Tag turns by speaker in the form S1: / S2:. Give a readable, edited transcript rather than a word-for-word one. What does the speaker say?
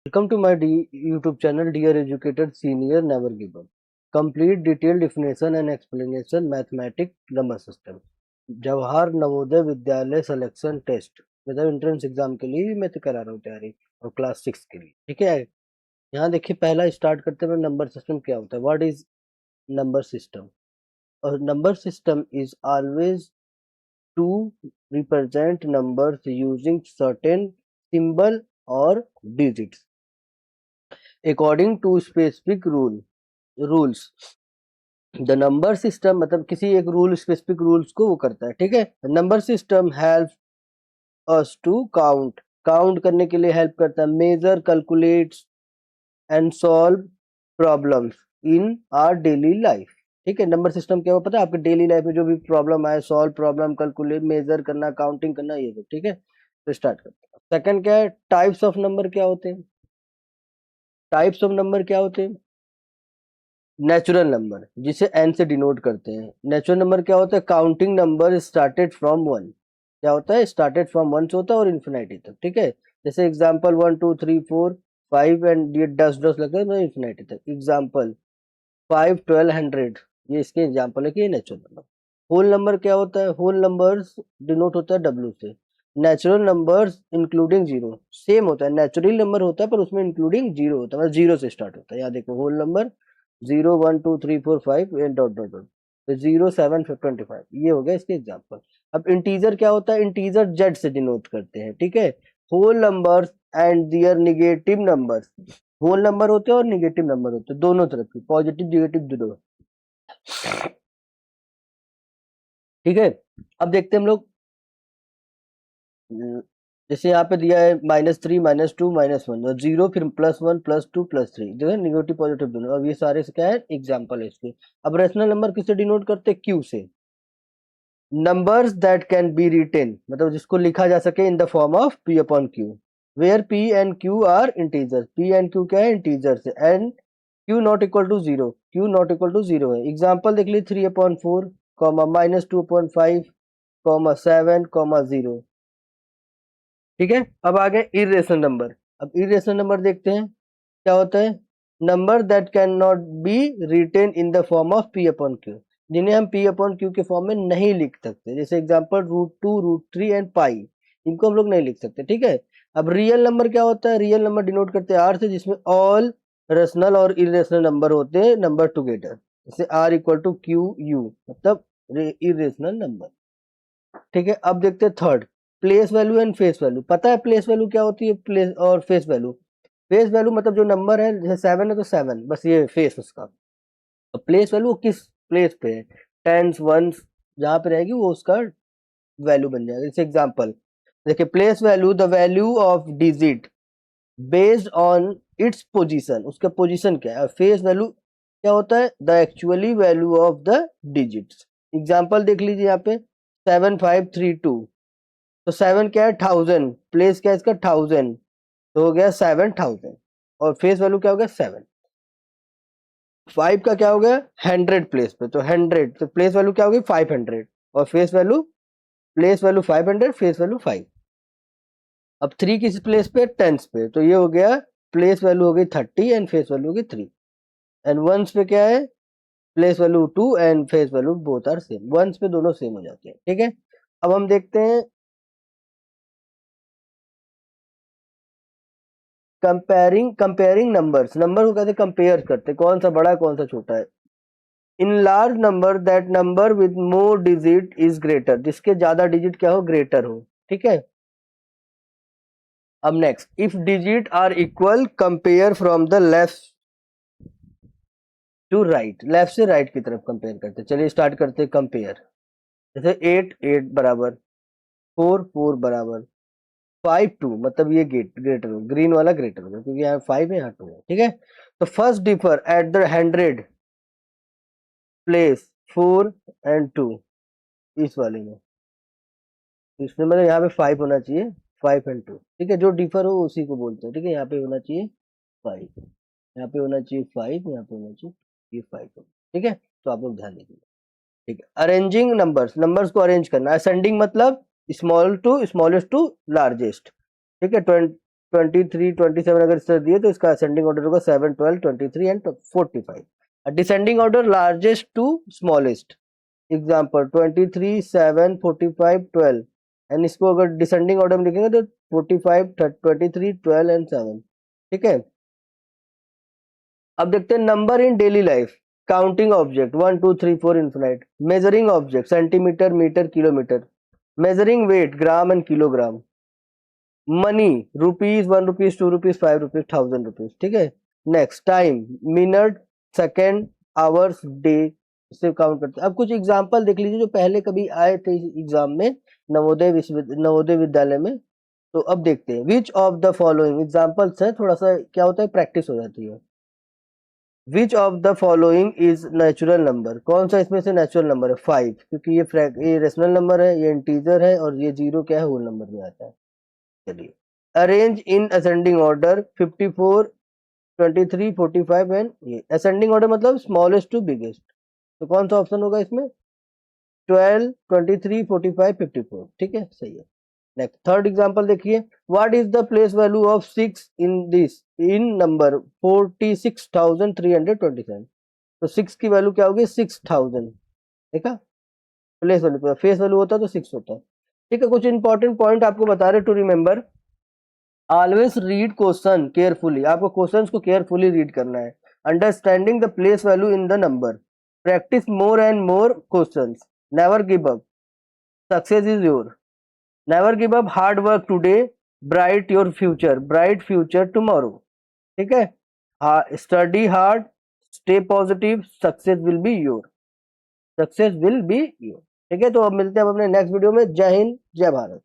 S1: Welcome to my YouTube channel, Dear Educated Senior Never Give Up. Complete detailed definition and explanation mathematics number system. Jawahar Navodaya Vidyalaya selection test मतलब entrance exam के लिए मैं तो करा रहा हूँ तैयारी और क्लास 6 के लिए। ठीक है, यहाँ देखिए पहला स्टार्ट करते हुए नंबर सिस्टम क्या होता है। What is number system? और number system is always to represent numbers using certain symbol और digits according to specific rules. The number system मतलब किसी एक रूल स्पेसिफिक रूल्स को वो करता है। ठीक है, number system help us to count करने के लिए हेल्प करता है, measure, calculates and solve problems in our daily life. ठीक है, नंबर सिस्टम क्या हो पता है आपके डेली लाइफ में जो भी प्रॉब्लम आए, सॉल्व प्रॉब्लम, कैलकुलेट, मेजर करना, काउंटिंग करना, ये सब। ठीक है, तो स्टार्ट करते हैं। सेकंड क्या है, टाइप्स ऑफ नंबर क्या होते हैं। टाइप्स ऑफ नंबर क्या होते हैं? नेचुरल नंबर जिसे एन से डिनोट करते हैं। नेचुरल नंबर क्या होता है? Counting number started from one. क्या होता है? स्टार्टेड फ्रॉम वन से होता है और इन्फिनिटी तक। ठीक है, जैसे एग्जांपल 1 2 3 4 5 एंड ये 10 लगता है इन्फिनिटी तक। एग्जांपल 5 12 100, ये इसके एग्जांपल है कि ये नेचुरल नंबर। होल नंबर क्या होता है? होल नंबर्स डिनोट होता है डब्ल्यू से। Natural numbers including zero same होता है, नेचुरल नंबर होता है पर उसमें इंक्लूडिंग जीरो होता है, मतलब जीरो से स्टार्ट होता है। यहाँ देखो whole number 0 1 2 3 4 5 and dot dot dot, तो 0 7 25, ये हो गया इसके एग्जांपल। अब इंटीजर क्या होता है? इंटीजर जेड से डिनोट करते हैं। ठीक है, whole numbers and their negative numbers. Whole number होते हैं और निगेटिव नंबर होते हैं, दोनों तरफ की, पॉजिटिव निगेटिव दोनों। ठीक है, अब देखते हैं हम लोग। जैसे यहाँ पे दिया है -3 -2 -1 और 0, फिर +1 +2 +3, जो है निगेटिव पॉजिटिव दोनों। अब ये सारे से क्या है? एग्जाम्पल है इसके। अब रेशनल नंबर किससे डिनोट करते हैं? क्यू से। Numbers that can be written मतलब जिसको लिखा जा सके in the form of p upon Q, where p and q are integer. p and q क्या है? इंटीजर्स है। And q not equal to zero, q not equal to zero है। Example देख लीजिए 3/4, -2/5, 7, 0। ठीक है, अब आ गए इरेशनल नंबर। अब इरेशनल नंबर देखते हैं क्या होता है। Number that can not be written in the form of p upon Q, जिन्हें हम p अपॉन क्यू के फॉर्म में नहीं लिख सकते। जैसे एग्जांपल √2 √3 एंड पाई, इनको हम लोग नहीं लिख सकते। ठीक है, अब रियल नंबर क्या होता है? रियल नंबर डिनोट करते हैं r से, जिसमें ऑल रेशनल और इरेशनल नंबर होते हैं नंबर टुगेदर। जैसे r equal to Q U, मतलब इरेशनल नंबर। ठीक है, अब देखते हैं third, place value and face value. पता है प्लेस वैल्यू क्या होती है? प्लेस और फेस वैल्यू। फेस वैल्यू मतलब जो नंबर है, जैसे 7 है तो 7, बस ये फेस उसका। अब प्लेस वैल्यू किस प्लेस पे है, टेंस वंस जहां पे रहेगी वो उसका वैल्यू बन जाएगा। जैसे एग्जांपल देखिए, place value the value of digit based on its position, उसका पोजीशन क्या है। फेस वैल्यू क्या होता है? The actually value of the digits. Example देख लीजिए यहाँ पे 7532, तो 7 क्या है? 1000, प्लेस क्या है इसका? 1000, तो हो गया 7000, और फेस वैल्यू क्या हो गया? 7। 5 का क्या हो गया? 100 प्लेस पे, तो 100, तो प्लेस वैल्यू क्या होगी? 500, और face value, place value 500, face value 5। अब 3 किस प्लेस पे? टेंस पे, तो ये हो गया प्लेस वैल्यू हो गई 30 एंड फेस वैल्यू होगी 3। एंड वंस पे क्या है? Place value 2 and face value both are same, once पे दोनों सेम हो जाते हैं। ठीक है, अब हम देखते हैं कंपेयरिंग नंबर्स। नंबर को कैसे कंपेयर करते, कौन सा बड़ा है कौन सा छोटा है। In large number that number with more digit is greater, जिसके ज्यादा डिजिट क्या हो? ग्रेटर हो। ठीक है, अब next, if digit are equal compare from the left to right, left से राइट की तरफ कंपेयर करते। चलिए स्टार्ट करते हैं कंपेयर। जैसे 8 8 बराबर, 4 4 बराबर, 5 2, मतलब ये ग्रेटर हो, ग्रीन वाला ग्रेटर होगा क्योंकि यहाँ 5 है यहाँ 2 है। ठीक है, तो first differ at the 100 place 4 and 2, इस वाले में, इसमें मतलब यहाँ पे 5 होना चाहिए, 5 एंड 2। ठीक है, जो डिफर हो उसी को बोलते हैं। ठीक है, यहाँ पे होना चाहिए 5, यहाँ पे होना चाहिए 5, यहाँ पे होना चाहिए ये 5 हो। ठीक है, तो आप लोग ध्यान दीजिए। ठीक है, अरेंजिंग नंबर्स, नंबर्स को अरेंज करना। असेंडिंग मतलब small to smallest to largest. ठीक है, 23, 27 अगर इस तरह दिए तो इसका असेंडिंग ऑर्डर होगा 7, 12, 23 and 45. Descending order largest to smallest. Example 23, 7, 45, 12. And इसको अगर डिसेंडिंग ऑर्डर में लिखेंगे तो 45, 23, 12 एंड 7. ठीक है. अब देखते हैं number in daily life. Counting object 1, 2, 3, 4 infinite. Measuring object centimetre, metre, kilometre. Measuring weight gram and kilogram. Money rupees, 1 rupees, 2 rupees, 5 rupees, 1000 rupees. ठीक है. Next time minute, second, hours, day से काउंट करते हैं. अब कुछ एग्जांपल देख लीजिए जो पहले कभी आए थे एग्जाम में नवोदय विद्यालय में. तो अब देखते हैं. Which of the following examples है, थोड़ा सा क्या होता है प्रैक्टिस हो जाती है. Which of the following is natural number. कौन सा इसमें से नेचुरल नंबर है? 5, क्योंकि ये रेशनल नंबर है, ये इंटीजर है और ये 0 क्या है, होल नंबर में आता है. चलिए. Arrange in ascending order 54, 23, 45 and ये असेंडिंग ऑर्डर मतलब स्मॉलेस्ट टू बिगेस्ट. तो कौन सा ऑप्शन होगा इसमें? 12, 23, 45, 54. ठीक है, सही है. नेक्स्ट थर्ड एग्जांपल देखिए. What is the place value of 6 in number 46,327. तो 6 की वैल्यू क्या होगी? 6000. देखा, प्लेस वैल्यू, फेस वैल्यू होता तो 6 होता. ठीक है. कुछ इंपॉर्टेंट पॉइंट आपको बता रहे to remember. Always read question carefully. आपको क्वेश्चंस को केयरफुली रीड करना है. Understanding the place value in the number. Practice more and more questions. Never give up. Success is your. Never give up. Hard work today, bright your future, bright future tomorrow. ठीक है. Study hard, stay positive, success will be your. Success will be your. ठीक है. तो अब मिलते हैं हम अपने नेक्स्ट वीडियो में. जय हिंद, जय भारत.